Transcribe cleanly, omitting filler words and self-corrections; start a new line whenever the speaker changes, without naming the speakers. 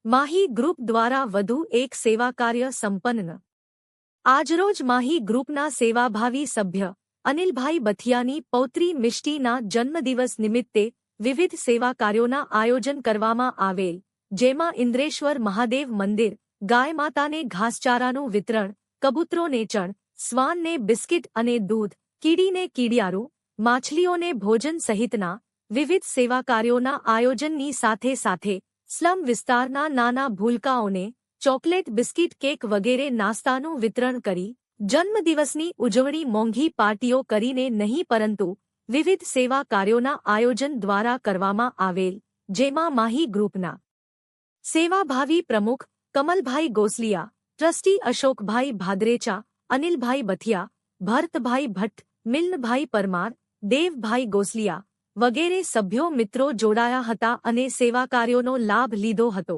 Mahi group દ્વારા વધુ એક સેવા કાર્ય સંપન્ન। આજરોજ માહી ગ્રુપના સેવાભાવી સભ્ય અનિલભાઈ બથિયાની પૌત્રી મિષ્ટીના જન્મદિવસ નિમિત્તે વિવિધ સેવા કાર્યોના આયોજન કરવામાં આવેલ, જેમાં ઇન્દ્રેશ્વર મહાદેવ મંદિર, ગાય માતાને ઘાસચારાનું વિતરણ, કબૂતરોને ચણ, શ્વાનને બિસ્કિટ અને દૂધ, કીડીને કીડિયારું, માછલીઓને ભોજન સહિતના વિવિધ સેવા કાર્યોના આયોજનની સાથે સાથે સ્લમ વિસ્તારના નાના ભૂલકાઓને ચોકલેટ, બિસ્કિટ, કેક વગેરે નાસ્તાનું વિતરણ કરી જન્મદિવસની ઉજવણી મોંઘી પાર્ટીઓ કરીને નહીં પરંતુ વિવિધ સેવા કાર્યોના આયોજન દ્વારા કરવામાં આવેલ, જેમાં માહી ગ્રુપના સેવાભાવી પ્રમુખ કમલભાઈ ગોસલિયા, ટ્રસ્ટી અશોકભાઈ ભાદરેચા, અનિલભાઈ બથિયા, ભરતભાઈ ભટ્ટ, મિલનભાઈ પરમાર, દેવભાઈ ગોસલિયા વગેરે સભ્યો મિત્રો જોડાયા હતા અને સેવા કાર્યોનો લાભ લીધો હતો।